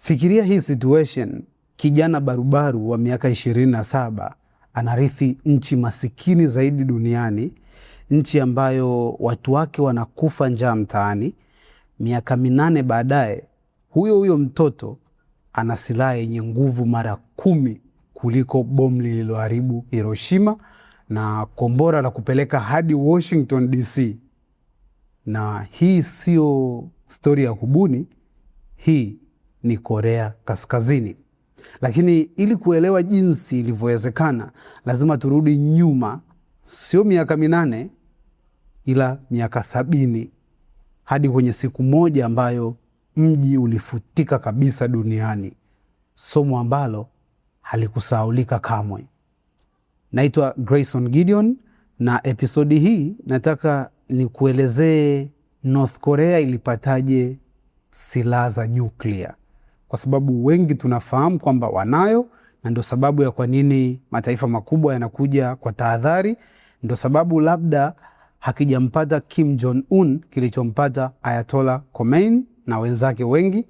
Fikiria hii situation, kijana barubaru wa miaka 27 anarithi nchi masikini zaidi duniani, nchi ambayo watu wake wanakufa njaa mtaani. Miaka 8 baadaye, huyo mtoto ana silaha yenye nguvu mara 10 kuliko bomu lililoharibu Hiroshima na kombora la kupeleka hadi Washington DC. Na hii sio stori ya kubuni, hii ni Korea Kaskazini. Lakini ili kuelewa jinsi ilivyowezekana, lazima turudi nyuma, sio miaka 8 ila miaka 70, hadi kwenye siku moja ambayo mji ulifutika kabisa duniani, somo ambalo halikusahaulika kamwe. Naitwa Grayson Gideon, na episodi hii nataka nikuelezee North Korea ilipataje silaha za nyuklia, kwa sababu wengi tunafahamu kwamba wanayo, na ndio sababu ya kwa nini mataifa makubwa yanakuja kwa tahadhari. Ndio sababu labda hakijampata Kim Jong-un kilichompata Ayatollah Khomeini na wenzake wengi.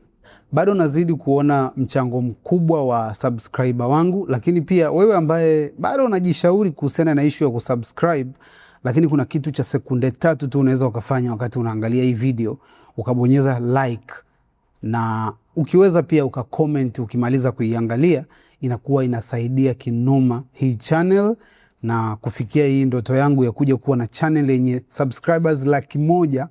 Bado nazidi kuona mchango mkubwa wa subscriber wangu, lakini pia wewe ambaye bado unajishauri kuhusiana na issue ya kusubscribe, lakini kuna kitu cha sekunde 3 tu unaweza ukafanya wakati unaangalia hii video, ukabonyeza like, na ukiweza pia ukacomment ukimaliza kuiangalia, inakuwa inasaidia kinoma hii channel na kufikia hii ndoto yangu ya kuja kuwa na channel yenye subscribers 100,000,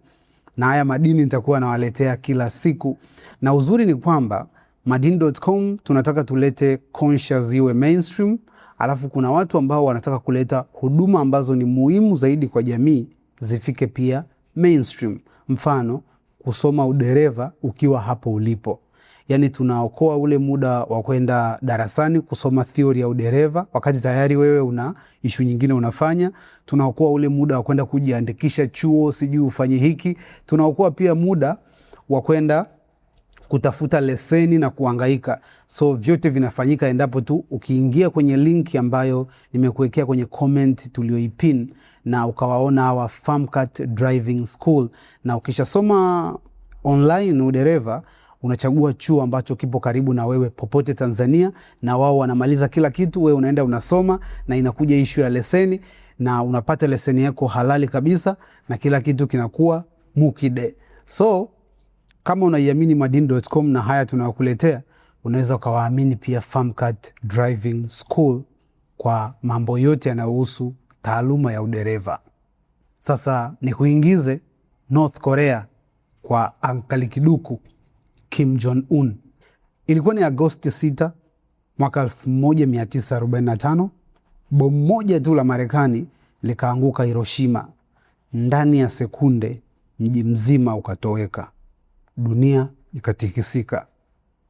na haya madini nitakuwa nawaletea kila siku. Na uzuri ni kwamba Madini.com tunataka tulete conscious iwe mainstream, alafu kuna watu ambao wanataka kuleta huduma ambazo ni muhimu zaidi kwa jamii zifike pia mainstream. Mfano, kusoma udereva ukiwa hapo ulipo. Yani tunaokoa ule muda wa kwenda darasani kusoma theory ya udereva wakati tayari wewe una issue nyingine unafanya. Tunaokoa ule muda wa kwenda kujiandikisha chuo, sijui ufanye hiki. Tunaokoa pia muda wa kwenda kutafuta leseni na kuhangaika. So vyote vinafanyika endapo tu ukiingia kwenye link ambayo nimekuwekea kwenye comment tulioipin, na ukawaona hawa Farmcat Driving School, na ukishasoma online udereva unachagua chuo ambacho kipo karibu na wewe popote Tanzania, na wao wanamaliza kila kitu, wewe unaenda unasoma, na inakuja issue ya leseni na unapata leseni yako halali kabisa, na kila kitu kinakuwa mukide. So kama unaiamini Madini.com na haya tunayokuletea, unaweza ukawaamini pia Farmcat Driving School kwa mambo yote yanayohusu taaluma ya udereva. Sasa ni kuingize North Korea kwa Ankali Kiduku Kim Jong-un. Ilikuwa ni Agosti 6 mwaka 1945, bomu moja tu la Marekani likaanguka Hiroshima. Ndani ya sekunde mji mzima ukatoweka, dunia ikatikisika.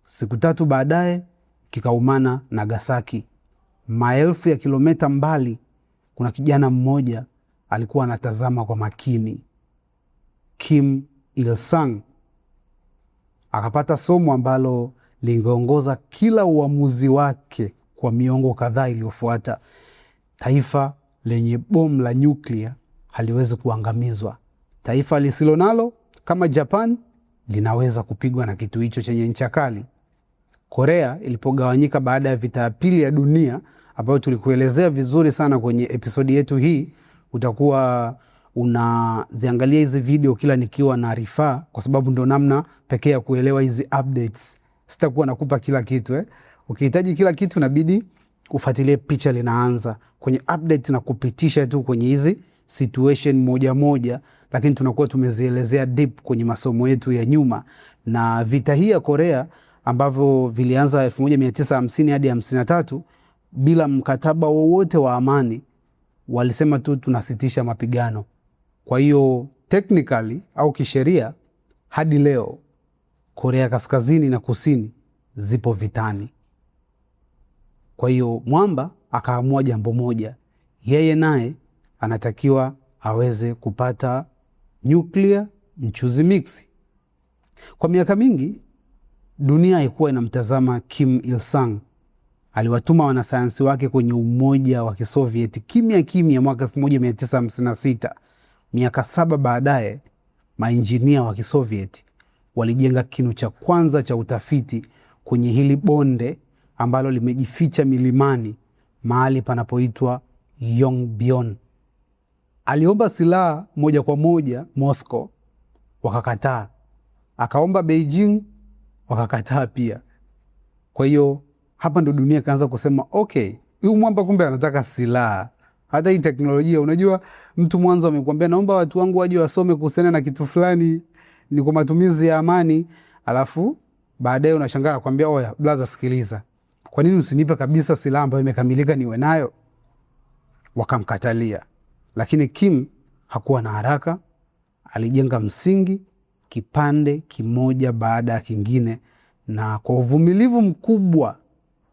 Siku 3 baadaye kikaumana Nagasaki. Maelfu ya kilomita mbali kuna kijana mmoja alikuwa anatazama kwa makini. Kim Il-sung akapata somo ambalo lingeongoza kila uamuzi wake kwa miongo kadhaa iliyofuata. Taifa lenye bomu la nyuklia haliwezi kuangamizwa. Taifa lisilo nalo kama Japan linaweza kupigwa na kitu hicho chenye ncha kali. Korea ilipogawanyika baada ya vita ya pili ya dunia, ambayo tulikuelezea vizuri sana kwenye episodi yetu hii, utakuwa unaziangalia hizi video kila nikiwa na rifaa, kwa sababu ndo namna pekee ya kuelewa hizi updates. Sitakuwa nakupa kila kitu. Ukihitaji kila kitu inabidi ufuatilie picha linaanza kwenye update na kupitisha tu kwenye hizi situation moja moja, lakini tunakuwa tumezielezea deep kwenye masomo yetu ya nyuma. Na vita hii ya Korea ambavyo vilianza 1950 hadi 53 bila mkataba wowote wa amani, walisema tu tunasitisha mapigano. Kwa hiyo technically au kisheria hadi leo Korea Kaskazini na Kusini zipo vitani. Kwa hiyo mwamba akaamua jambo moja, yeye naye anatakiwa aweze kupata nuclear mchuzi mixi. Kwa miaka mingi dunia haikuwa inamtazama Kim Il-sung. Aliwatuma wanasayansi wake kwenye Umoja wa Kisovieti kimya mwaka 1956. Miaka 7 baadaye, mainjinia wa Kisovieti walijenga kinu cha kwanza cha utafiti kwenye hili bonde ambalo limejificha milimani mahali panapoitwa Yongbyon. Aliomba silaha moja kwa moja Moscow, wakakataa. Akaomba Beijing, wakakataa pia. Kwa hiyo hapa ndo dunia ikaanza kusema okay, huyu mwamba kumbe anataka silaha. Hata hii teknolojia, unajua mtu mwanzo amekuambia naomba watu wangu waje wasome kuhusiana na kitu fulani, ni kwa matumizi ya amani, alafu baadaye unashangaa anakuambia oya blaza, sikiliza, kwa nini usinipe kabisa silaha ambayo imekamilika niwe nayo? Wakamkatalia. Lakini Kim hakuwa na haraka, alijenga msingi kipande kimoja baada ya kingine, na kwa uvumilivu mkubwa,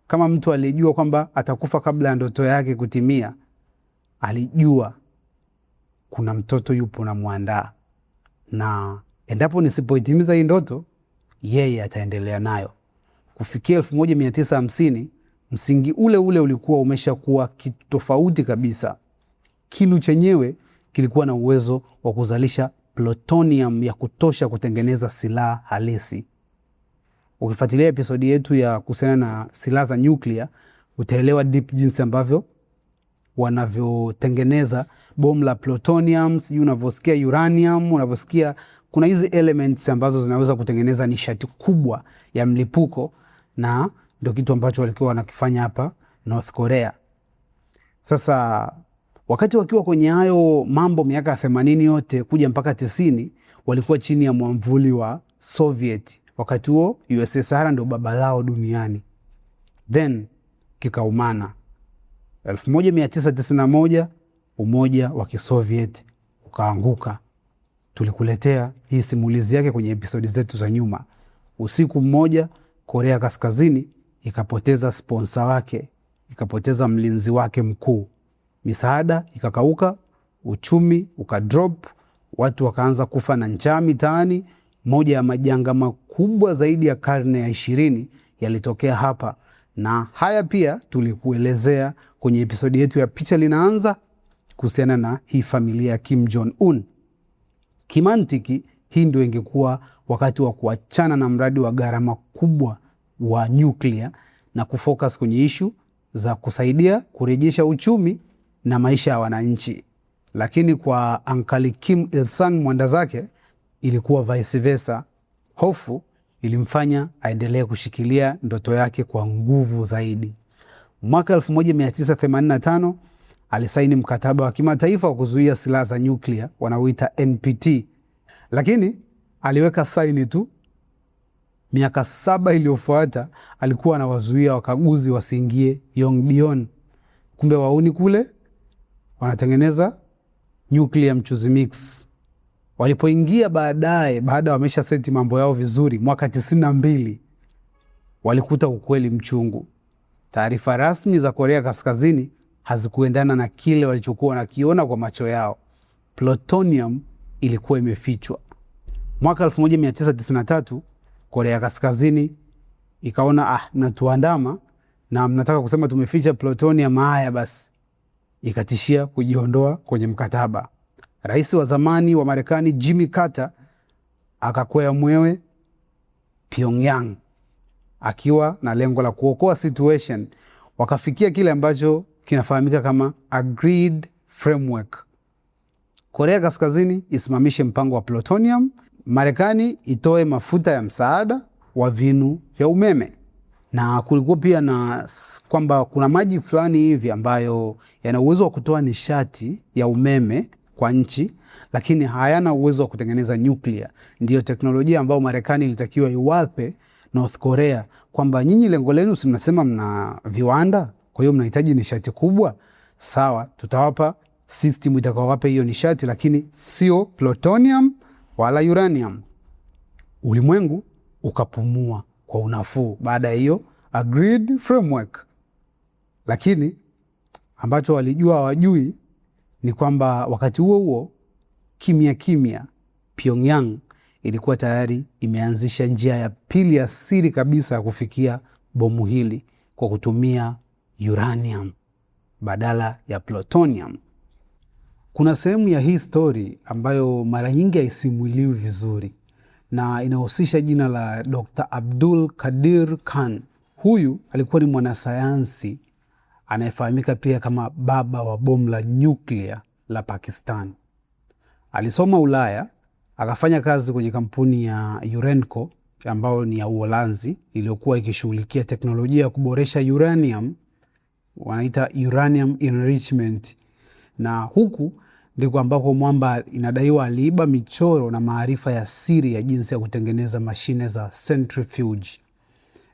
kama mtu alijua kwamba atakufa kabla ya ndoto yake kutimia. Alijua kuna mtoto yupo na muandaa, na endapo nisipoitimiza hii ndoto, yeye ataendelea nayo. Kufikia 1950 msingi ule ule ulikuwa umeshakuwa kitu tofauti kabisa. Kinu chenyewe kilikuwa na uwezo wa kuzalisha plutonium ya kutosha kutengeneza silaha halisi. Ukifuatilia episodi yetu ya kuhusiana na silaha za nyuklia, utaelewa deep jinsi ambavyo wanavyotengeneza bomu la plutonium, sijui unavyosikia uranium, unavyosikia kuna hizi elements ambazo zinaweza kutengeneza nishati kubwa ya mlipuko, na ndio kitu ambacho walikuwa wanakifanya hapa North Korea. Sasa wakati wakiwa kwenye hayo mambo miaka 80 yote kuja mpaka 90, walikuwa chini ya mwamvuli wa Soviet. Wakati huo USSR ndio baba lao duniani. Then kikaumana. 1991 umoja wa Kisoviet ukaanguka. Tulikuletea hii simulizi yake kwenye episodi zetu za nyuma. Usiku mmoja Korea Kaskazini ikapoteza sponsor wake, ikapoteza mlinzi wake mkuu. Misaada ikakauka, uchumi ukadrop, watu wakaanza kufa na njaa mitaani. Moja ya majanga makubwa zaidi ya karne ya 20 yalitokea hapa, na haya pia tulikuelezea kwenye episodi yetu ya Picha Linaanza kuhusiana na hii familia ya Kim Jong Un. Kimantiki, hii ndio ingekuwa wakati wa kuachana na mradi wa gharama kubwa wa nyuklia na kufocus kwenye ishu za kusaidia kurejesha uchumi na maisha ya wananchi. Lakini kwa Uncle Kim Il-sung mwenda zake ilikuwa vice versa. Hofu ilimfanya aendelee kushikilia ndoto yake kwa nguvu zaidi. Mwaka 1985 alisaini mkataba wa kimataifa wa kuzuia silaha za nyuklia wanaoita NPT. Lakini aliweka saini tu. Miaka 7 iliyofuata alikuwa anawazuia wakaguzi wasiingie Yongbyon. Kumbe wauni kule wanatengeneza nuclear mchuzi mix. Walipoingia baadaye, baada wamesha seti mambo yao vizuri, mwaka 92 walikuta ukweli mchungu. Taarifa rasmi za Korea Kaskazini hazikuendana na kile walichokuwa wanakiona kwa macho yao. Plutonium ilikuwa imefichwa. Mwaka 1993 Korea Kaskazini ikaona mnatuandama na mnataka kusema tumeficha plutonium, haya basi. Ikatishia kujiondoa kwenye mkataba. Rais wa zamani wa Marekani Jimmy Carter akakwea mwewe Pyongyang akiwa na lengo la kuokoa situation. Wakafikia kile ambacho kinafahamika kama agreed framework. Korea Kaskazini isimamishe mpango wa plutonium, Marekani itoe mafuta ya msaada wa vinu vya umeme. Na kulikuwa pia na kwamba kuna maji fulani hivi ambayo yana uwezo wa kutoa nishati ya umeme kwa nchi, lakini hayana uwezo wa kutengeneza nyuklia. Ndiyo teknolojia ambayo Marekani ilitakiwa iwape North Korea, kwamba nyinyi lengo lenu si mnasema mna viwanda, kwa hiyo mnahitaji nishati kubwa. Sawa, tutawapa system itakayowape hiyo nishati, lakini sio plutonium wala uranium. Ulimwengu ukapumua kwa unafuu baada ya hiyo agreed framework. Lakini ambacho walijua hawajui ni kwamba wakati huo huo kimya kimya Pyongyang ilikuwa tayari imeanzisha njia ya pili ya siri kabisa ya kufikia bomu hili kwa kutumia uranium badala ya plutonium. Kuna sehemu ya hii story ambayo mara nyingi haisimuliwi vizuri, na inahusisha jina la Dr. Abdul Qadir Khan. Huyu alikuwa ni mwanasayansi anayefahamika pia kama baba wa bomu la nyuklia la Pakistan. Alisoma Ulaya, akafanya kazi kwenye kampuni ya Urenco ambayo ni ya Uholanzi, iliyokuwa ikishughulikia teknolojia ya kuboresha uranium, wanaita uranium enrichment. Na huku ndiko ambapo mwamba inadaiwa aliiba michoro na maarifa ya siri ya jinsi ya kutengeneza mashine za centrifuge,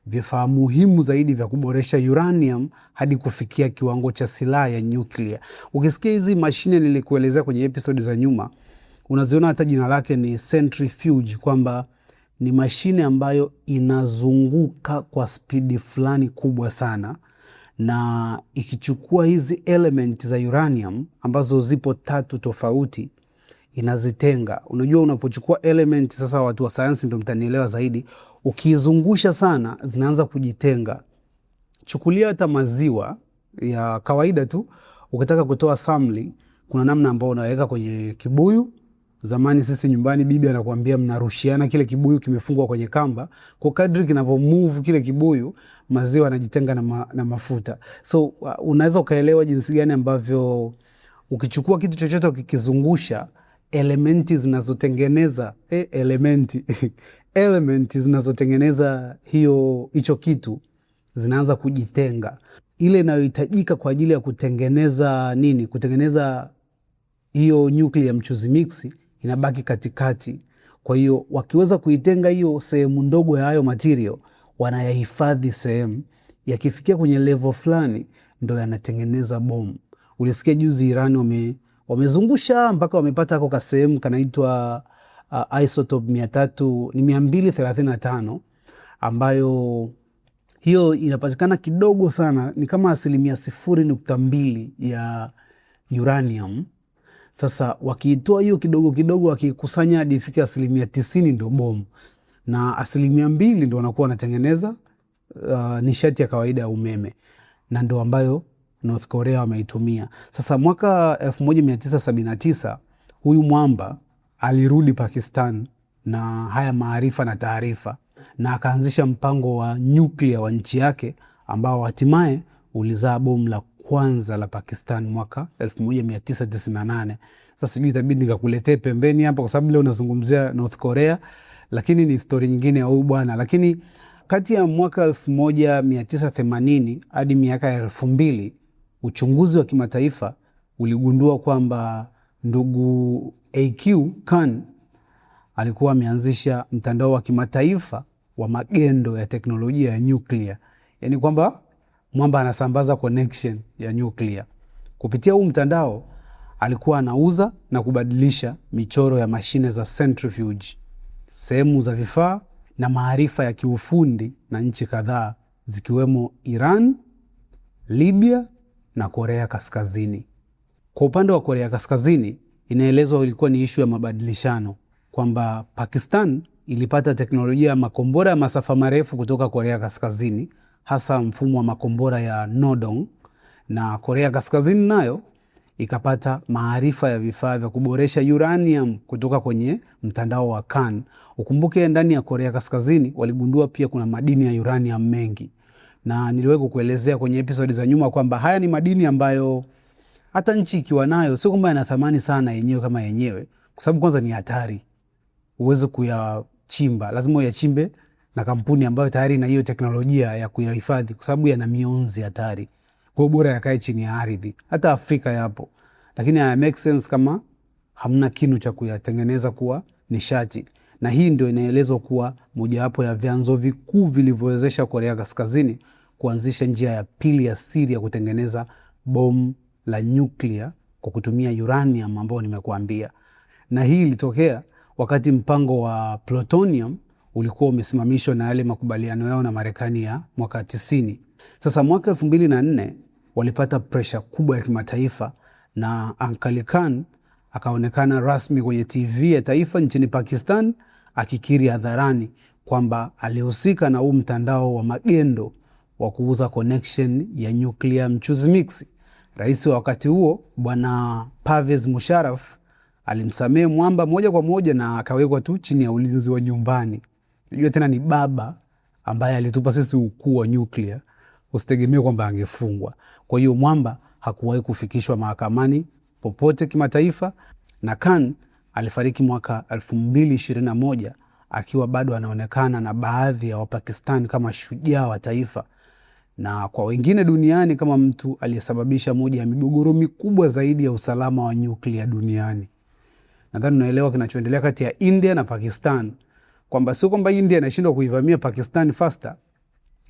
vifaa muhimu zaidi vya kuboresha uranium hadi kufikia kiwango cha silaha ya nyuklia. Ukisikia hizi mashine nilikuelezea kwenye episode za nyuma, unaziona hata jina lake ni centrifuge, kwamba ni mashine ambayo inazunguka kwa spidi fulani kubwa sana, na ikichukua hizi element za uranium ambazo zipo 3 tofauti, inazitenga. Unajua, unapochukua element, sasa watu wa sayansi ndio mtanielewa zaidi, ukizungusha sana zinaanza kujitenga. Chukulia hata maziwa ya kawaida tu, ukitaka kutoa samli, kuna namna ambayo unaweka kwenye kibuyu. Zamani sisi nyumbani bibi anakuambia mnarushiana kile kibuyu kimefungwa kwenye kamba. Kwa kadri kinavyo move kile kibuyu, maziwa yanajitenga na mafuta. So unaweza ukaelewa jinsi gani ambavyo ukichukua kitu chochote ukikizungusha, elementi zinazotengeneza elementi zinazotengeneza hicho kitu zinaanza kujitenga. Ile inayohitajika kwa ajili ya kutengeneza nini? Kutengeneza hiyo nuclear mchuzi mix inabaki katikati. Kwa hiyo wakiweza kuitenga hiyo sehemu ndogo ya hayo material, wanayahifadhi sehemu, yakifikia kwenye level fulani ndo yanatengeneza bomu. Ulisikia juzi Iran wamezungusha mpaka wamepata hako ka sehemu kanaitwa isotope 235, ambayo hiyo inapatikana kidogo sana, ni kama 0.2% ya uranium. Sasa wakiitoa hiyo kidogo kidogo, wakikusanya hadi ifike 90% ndio bomu, na 2% ndio wanakuwa wanatengeneza nishati ya kawaida ya umeme, na ndio ambayo North Korea wameitumia. Sasa mwaka 1979 huyu mwamba alirudi Pakistan na haya maarifa na taarifa, na akaanzisha mpango wa nyuklia wa nchi yake ambao hatimaye ulizaa bomu la kwanza la Pakistan mwaka 1998. Sasa sijui itabidi nikakuletee pembeni hapa kwa sababu leo unazungumzia North Korea, lakini ni story nyingine ya huyu bwana. Lakini kati ya mwaka 1980 hadi miaka ya 2000, uchunguzi wa kimataifa uligundua kwamba ndugu AQ Khan alikuwa ameanzisha mtandao wa kimataifa wa magendo ya teknolojia ya nyuklia. Yaani kwamba mwamba anasambaza connection ya nyuklia. Kupitia huu mtandao alikuwa anauza na kubadilisha michoro ya mashine za centrifuge, sehemu za vifaa na maarifa ya kiufundi na nchi kadhaa zikiwemo Iran, Libya na Korea Kaskazini. Kwa upande wa Korea Kaskazini, inaelezwa ilikuwa ni issue ya mabadilishano, kwamba Pakistan ilipata teknolojia ya makombora ya masafa marefu kutoka Korea Kaskazini, hasa mfumo wa makombora ya Nodong, na Korea Kaskazini nayo ikapata maarifa ya vifaa vya kuboresha uranium kutoka kwenye mtandao wa Khan. Ukumbuke ndani ya Korea Kaskazini waligundua pia kuna madini ya uranium mengi, na niliwahi kukuelezea kwenye episode za nyuma kwamba haya ni madini ambayo hata nchi ikiwa nayo sio kwamba yana thamani sana yenyewe kama yenyewe, kwa sababu kwanza ni hatari. Uweze kuyachimba, lazima uyachimbe na kampuni ambayo tayari na hiyo teknolojia ya kuyahifadhi, kwa sababu yana mionzi hatari. Kwa hiyo bora yakae chini ya ardhi. Hata Afrika yapo, lakini haya make sense kama hamna kinu cha kuyatengeneza kuwa nishati. Na hii ndio inaelezwa kuwa mojawapo ya vyanzo vikuu vilivyowezesha Korea Kaskazini kuanzisha njia ya pili ya siri ya kutengeneza bomu la nyuklia kwa kutumia uranium ambao nimekuambia. Na hii ilitokea wakati mpango wa plutonium ulikuwa umesimamishwa na yale makubaliano yao na Marekani ya mwaka 90. Sasa mwaka 2004 walipata pressure kubwa ya kimataifa, na Uncle Khan akaonekana rasmi kwenye TV ya taifa nchini Pakistan akikiri hadharani kwamba alihusika na huu mtandao wa magendo wa kuuza connection ya nuclear mchuzi mix. Rais wa wakati huo Bwana Pervez Musharraf alimsamehe mwamba moja kwa moja na akawekwa tu chini ya ulinzi wa nyumbani. Unajua tena ni baba ambaye alitupa sisi ukuu wa nyuklia, usitegemee kwamba angefungwa. Kwa hiyo mwamba hakuwahi kufikishwa mahakamani popote kimataifa, na Khan alifariki mwaka 2021 akiwa bado anaonekana na baadhi ya Wapakistani kama shujaa wa taifa, na kwa wengine duniani kama mtu aliyesababisha moja ya migogoro mikubwa zaidi ya usalama wa nyuklia duniani. Nadhani unaelewa kinachoendelea kati ya India na Pakistan, kwamba sio kwamba India inashindwa kuivamia Pakistan faster,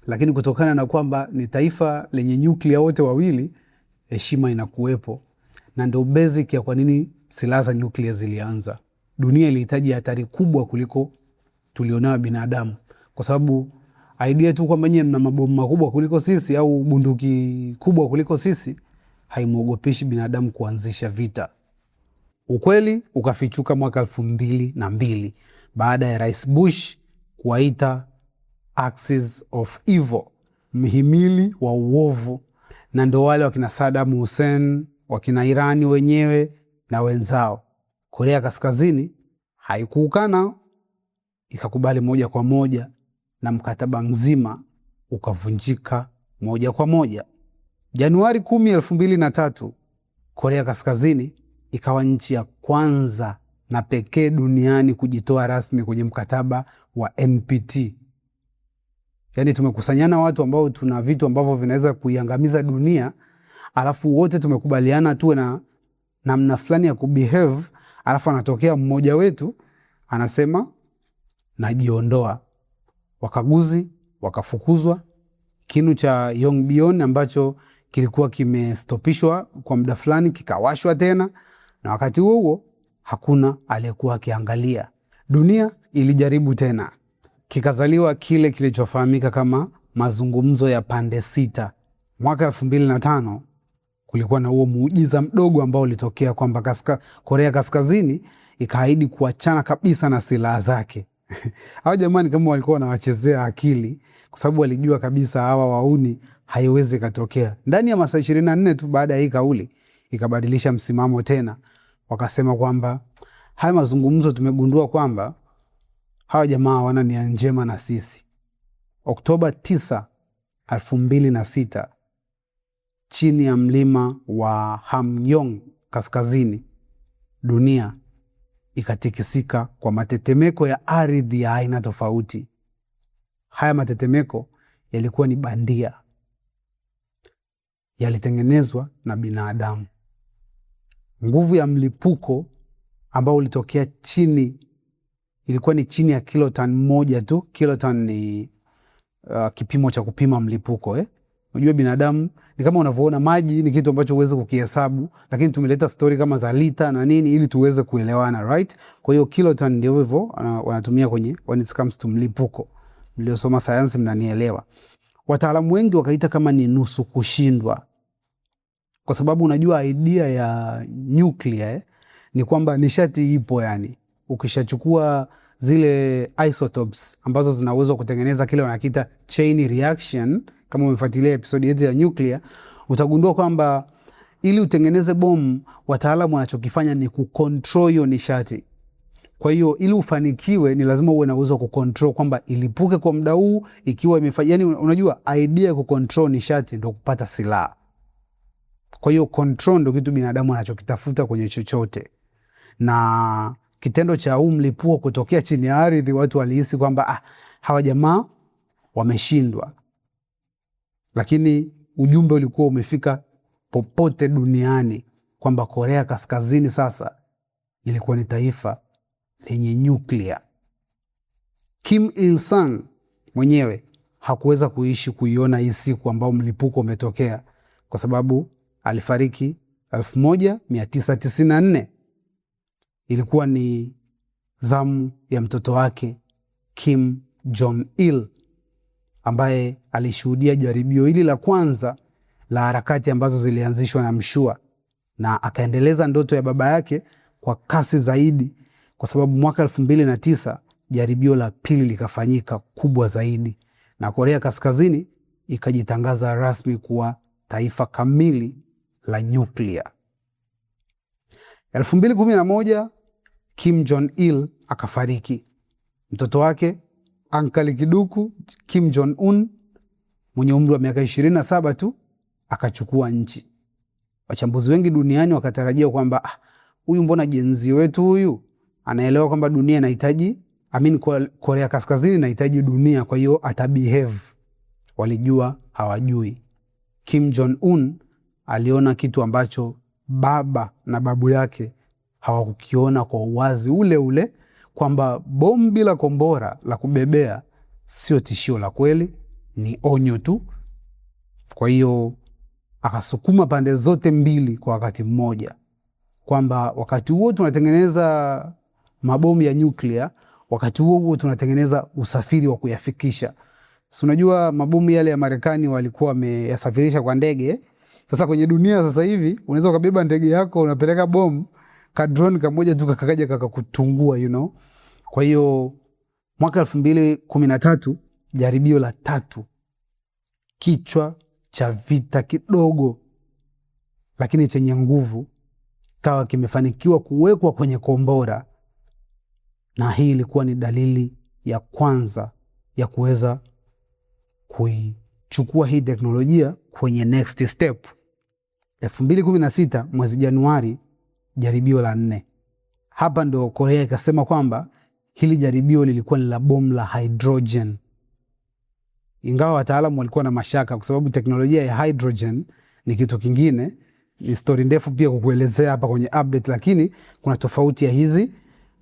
lakini kutokana na kwamba ni taifa lenye nyuklia wote wawili, heshima inakuwepo. Na ndio basic ya kwa nini silaha za nyuklia zilianza. Dunia ilihitaji hatari kubwa kuliko tulionao binadamu, kwa sababu idea tu kwamba nyinyi mna mabomu makubwa kuliko sisi au bunduki kubwa kuliko sisi haimuogopeshi binadamu kuanzisha vita. Ukweli ukafichuka mwaka 2002 baada ya Rais Bush kuwaita Axis of Evil, mhimili wa uovu, na ndo wale wakina Saddam Hussein, wakina Irani wenyewe na wenzao. Korea Kaskazini haikuukana, ikakubali moja kwa moja, na mkataba mzima ukavunjika moja kwa moja. Januari 10, 2003, Korea Kaskazini ikawa nchi ya kwanza na pekee duniani kujitoa rasmi kwenye mkataba wa NPT. Yaani tumekusanyana watu ambao tuna vitu ambavyo vinaweza kuiangamiza dunia, alafu wote tumekubaliana tuwe na namna fulani ya kubehave, alafu anatokea mmoja wetu anasema najiondoa. Wakaguzi wakafukuzwa. Kinu cha Yongbyon ambacho kilikuwa kimestopishwa kwa muda fulani kikawashwa tena, na wakati huo hakuna aliyekuwa akiangalia. Dunia ilijaribu tena. Kikazaliwa kile kilichofahamika kama mazungumzo ya pande sita. Mwaka 2005 kulikuwa na huo muujiza mdogo ambao ulitokea kwamba Korea Kaskazini ikaahidi kuachana kabisa na silaha zake. Hao jamani kama walikuwa wanawachezea akili, kwa sababu walijua kabisa hawa wauni haiwezi katokea. Ndani ya masaa 24 tu baada ya hii kauli ikabadilisha msimamo tena. Wakasema kwamba haya mazungumzo tumegundua kwamba hawa jamaa wana nia njema na sisi. Oktoba 9, 2006, chini ya mlima wa Hamgyong kaskazini, dunia ikatikisika kwa matetemeko ya ardhi ya aina tofauti. Haya matetemeko yalikuwa ni bandia, yalitengenezwa na binadamu. Nguvu ya mlipuko ambao ulitokea chini ilikuwa ni chini ya kiloton moja tu. Kiloton ni kipimo cha kupima mlipuko. Unajua binadamu ni kama unavyoona maji ni kitu ambacho huwezi kukihesabu, lakini tumeleta story kama za lita na nini ili tuweze kuelewana, right? Kwa hiyo kiloton ndio hivyo wanatumia kwenye when it comes to mlipuko. Mliosoma sayansi mnanielewa. Wataalamu wengi wakaita kama ni nusu kushindwa, kwa sababu unajua idea ya nuclear ni kwamba nishati ipo. Yani ukishachukua zile isotopes ambazo zinaweza kutengeneza kile wanakiita chain reaction, kama umefuatilia episode yetu ya nuclear, utagundua kwamba ili utengeneze bomu, wataalamu wanachokifanya ni kucontrol hiyo nishati. Kwa hiyo ili ufanikiwe ni lazima uwe na uwezo wa kucontrol kwamba ilipuke kwa muda huu ikiwa imefanya. Yani unajua idea ya kucontrol nishati ndio kupata silaha. Kwa hiyo control ndio kitu binadamu anachokitafuta kwenye chochote. Na kitendo cha mlipuko kutokea chini ya ardhi, watu walihisi kwamba hawa jamaa wameshindwa. Lakini ujumbe ulikuwa umefika popote duniani kwamba Korea Kaskazini sasa lilikuwa ni taifa lenye nyuklia. Kim Il-sung mwenyewe hakuweza kuishi kuiona hii siku ambao mlipuko umetokea, kwa sababu alifariki 1994. Ilikuwa ni zamu ya mtoto wake Kim Jong-il, ambaye alishuhudia jaribio hili la kwanza la harakati ambazo zilianzishwa na Mshua, na akaendeleza ndoto ya baba yake kwa kasi zaidi, kwa sababu mwaka 2009 jaribio la pili likafanyika kubwa zaidi, na Korea Kaskazini ikajitangaza rasmi kuwa taifa kamili la nyuklia. 2011 Kim Jong Il akafariki. Mtoto wake Ankali Kiduku Kim Jong Un mwenye umri wa miaka 27 tu akachukua nchi. Wachambuzi wengi duniani wakatarajia kwamba huyu mbona jenzi wetu huyu anaelewa kwamba dunia inahitaji, Korea Kaskazini inahitaji dunia, kwa hiyo atabehave. Walijua hawajui. Kim Jong Un aliona kitu ambacho baba na babu yake hawakukiona kwa uwazi ule ule, kwamba bomu bila kombora la kubebea sio tishio la kweli, ni onyo tu. Kwa hiyo akasukuma pande zote mbili kwa wakati mmoja, kwamba wakati huo tunatengeneza mabomu ya nyuklia, wakati huo tunatengeneza usafiri wa kuyafikisha. Si unajua mabomu yale ya Marekani walikuwa wameyasafirisha kwa ndege. Sasa kwenye dunia sasa hivi unaweza ukabeba ndege yako unapeleka bomu, ka drone kamoja tu kakaja kakakutungua, Kwa hiyo mwaka 2013 jaribio la 3, kichwa cha vita kidogo lakini chenye nguvu, kawa kimefanikiwa kuwekwa kwenye kombora, na hii ilikuwa ni dalili ya kwanza ya kuweza kuichukua hii teknolojia kwenye next step. 2016 mwezi Januari, jaribio la 4. Hapa ndo Korea ikasema kwamba hili jaribio lilikuwa ni la bomu la hydrogen. Ingawa wataalamu walikuwa na mashaka, kwa sababu teknolojia ya hydrogen ni kitu kingine, ni story ndefu pia kukuelezea hapa kwenye update, lakini kuna tofauti ya hizi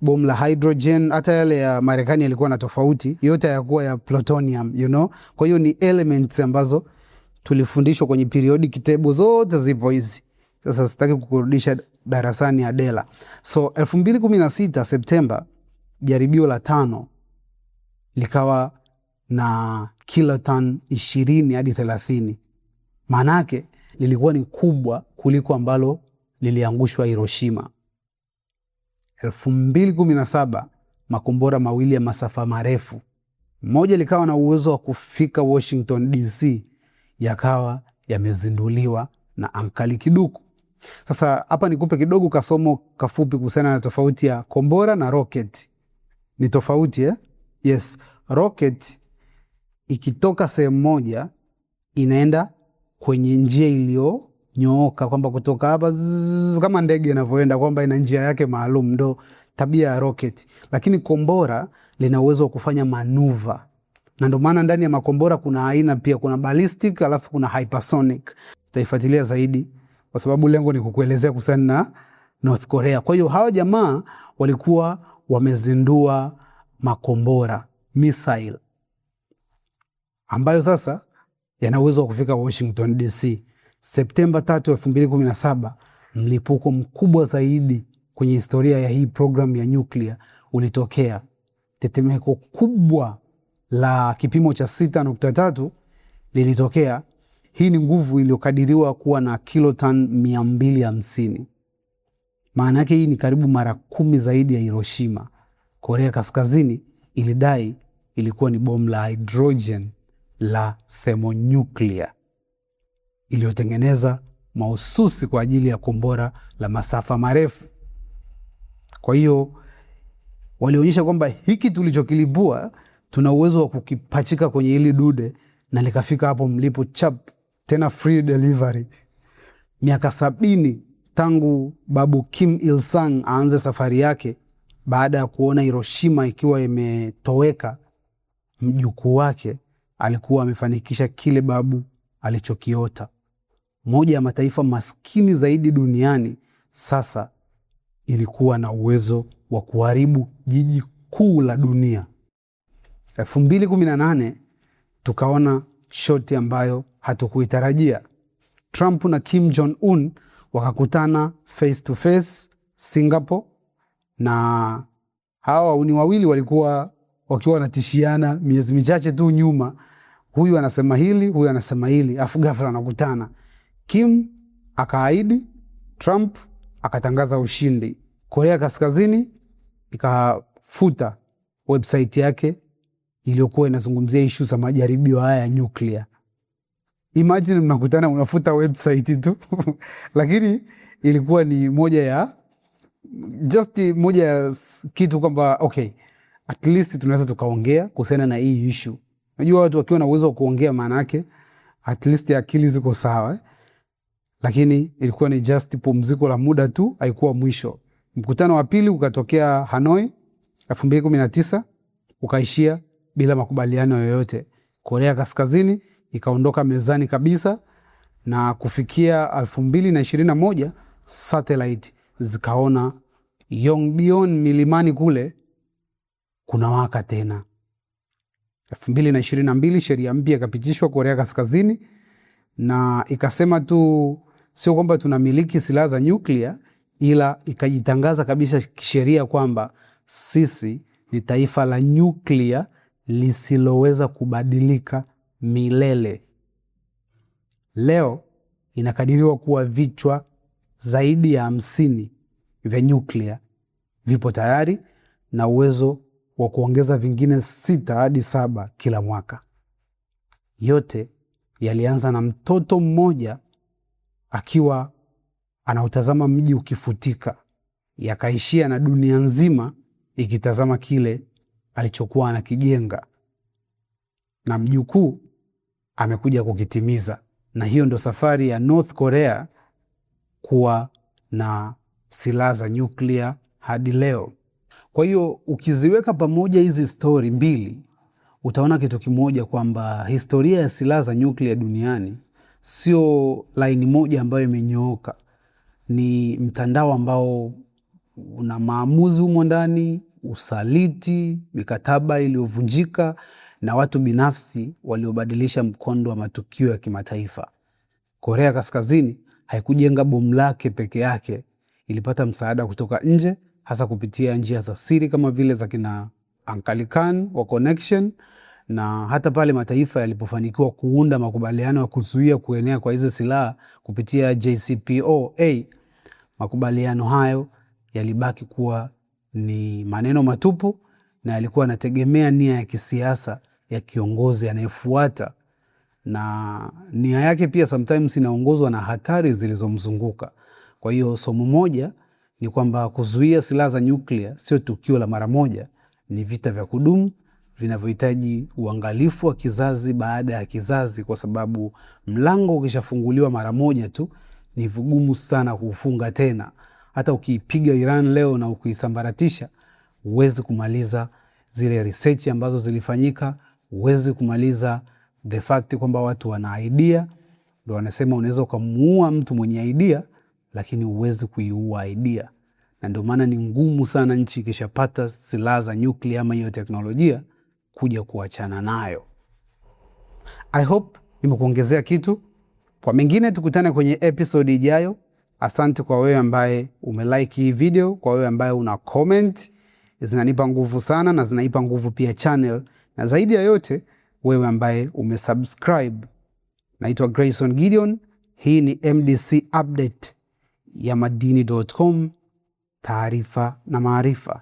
bomu la hydrogen. Hata yale ya Marekani yalikuwa na tofauti, yote yakuwa ya plutonium, Kwa hiyo ni elements ambazo tulifundishwa kwenye periodic table, zote zipo hizi. Sasa sitaki kukurudisha darasani Adela. So 2016 Septemba, jaribio la 5 likawa na kiloton 20 hadi 30. Maanake lilikuwa ni kubwa kuliko ambalo liliangushwa Hiroshima. 2017 makombora mawili ya masafa marefu, moja likawa na uwezo wa kufika Washington DC, yakawa yamezinduliwa na Ankali Kiduku. Sasa hapa nikupe kidogo kasomo kafupi kuhusiana na tofauti ya kombora na rocket. Ni tofauti Yes, rocket ikitoka sehemu moja inaenda kwenye njia iliyonyooka, kwamba kutoka hapa kama ndege inavyoenda, kwamba ina njia yake maalum, ndo tabia ya rocket. Lakini kombora lina uwezo wa kufanya manuva, na ndo maana ndani ya makombora kuna aina pia, kuna ballistic alafu kuna hypersonic. Tutaifuatilia zaidi kwa sababu lengo ni kukuelezea kuhusiana na North Korea. Kwa hiyo hawa jamaa walikuwa wamezindua makombora missile ambayo sasa yana uwezo wa kufika Washington DC. Septemba 3, 2017, mlipuko mkubwa zaidi kwenye historia ya hii program ya nyuklia ulitokea. Tetemeko kubwa la kipimo cha 6.3 lilitokea. Hii ni nguvu iliyokadiriwa kuwa na kiloton 250. Maana yake hii ni karibu mara 10 zaidi ya Hiroshima. Korea Kaskazini ilidai ilikuwa ni bomu la hydrogen la thermonuclear iliyotengeneza mahususi kwa ajili ya kombora la masafa marefu. Kwa hiyo walionyesha kwamba hiki tulichokilipua tuna uwezo wa kukipachika kwenye hili dude na likafika hapo mlipo chap, tena free delivery. Miaka 70 tangu babu Kim Il Sung aanze safari yake, baada ya kuona Hiroshima ikiwa imetoweka, mjukuu wake alikuwa amefanikisha kile babu alichokiota. Moja ya mataifa maskini zaidi duniani sasa ilikuwa na uwezo wa kuharibu jiji kuu la dunia. 2018 tukaona shoti ambayo hatukuitarajia. Trump na Kim Jong Un wakakutana face to face Singapore, na hawa ni wawili walikuwa wakiwa wanatishiana miezi michache tu nyuma. Huyu anasema hili, huyu anasema hili, afu ghafla wanakutana. Kim akaahidi, Trump akatangaza ushindi. Korea Kaskazini ikafuta website yake iliyokuwa inazungumzia issue za majaribio haya ya nyuklia. Imagine mnakutana unafuta website tu lakini ilikuwa ni moja ya just moja ya kitu kwamba okay, at least tunaweza tukaongea kuhusiana na hii issue. Unajua watu wakiwa na uwezo wa kuongea maana yake at least akili ziko sawa. Lakini ilikuwa ni just pumziko la muda tu, haikuwa mwisho. Mkutano wa pili ukatokea Hanoi 2019 ukaishia bila makubaliano yoyote. Korea Kaskazini ikaondoka mezani kabisa, na kufikia 2021 satellite zikaona Yongbyon milimani kule kuna waka tena. 2022 sheria mpya ikapitishwa Korea Kaskazini, na ikasema tu sio kwamba tunamiliki silaha za nyuklia, ila ikajitangaza kabisa kisheria kwamba sisi ni taifa la nyuklia lisiloweza kubadilika milele. Leo inakadiriwa kuwa vichwa zaidi ya 50 vya nyuklia vipo tayari na uwezo wa kuongeza vingine 6 hadi 7 kila mwaka. Yote yalianza na mtoto mmoja akiwa anautazama mji ukifutika, yakaishia na dunia nzima ikitazama kile alichokuwa anakijenga, na mjukuu amekuja kukitimiza. Na hiyo ndo safari ya North Korea kuwa na silaha za nyuklia hadi leo. Kwa hiyo ukiziweka pamoja hizi story mbili, utaona kitu kimoja kwamba historia ya silaha za nyuklia duniani sio laini moja ambayo imenyooka. Ni mtandao ambao una maamuzi humo ndani, usaliti, mikataba iliyovunjika na watu binafsi waliobadilisha mkondo wa matukio ya kimataifa. Korea Kaskazini haikujenga bomu lake peke yake, ilipata msaada kutoka nje, hasa kupitia njia za siri kama vile za kina Uncle Khan wa Connection, na hata pale mataifa yalipofanikiwa kuunda makubaliano ya kuzuia kuenea kwa hizi silaha kupitia JCPOA, makubaliano hayo yalibaki kuwa ni maneno matupu, na yalikuwa yanategemea nia ya kisiasa ya kiongozi anayefuata, na nia yake pia sometimes inaongozwa na hatari zilizomzunguka. Kwa hiyo somo moja ni kwamba kuzuia silaha za nyuklia sio tukio la mara moja, ni vita vya kudumu vinavyohitaji uangalifu wa kizazi baada ya kizazi, kwa sababu mlango ukishafunguliwa mara moja tu ni vigumu sana kuufunga tena. Hata ukipiga Iran leo na ukisambaratisha, huwezi kumaliza zile research ambazo zilifanyika, huwezi kumaliza the fact kwamba watu wana idea. Ndio wanasema unaweza ukamuua mtu mwenye idea, lakini huwezi kuiua idea. Na ndio maana ni ngumu sana nchi ikishapata silaha za nyuklia ama hiyo teknolojia kuja kuachana nayo. I hope nimekuongezea kitu. Kwa mengine tukutane kwenye episode ijayo. Asante kwa wewe ambaye umelike hii video, kwa wewe ambaye una comment. Zinanipa nguvu sana na zinaipa nguvu pia channel, na zaidi ya yote wewe ambaye umesubscribe. Naitwa Grayson Gideon. Hii ni MDC update ya Madini.com, taarifa na maarifa.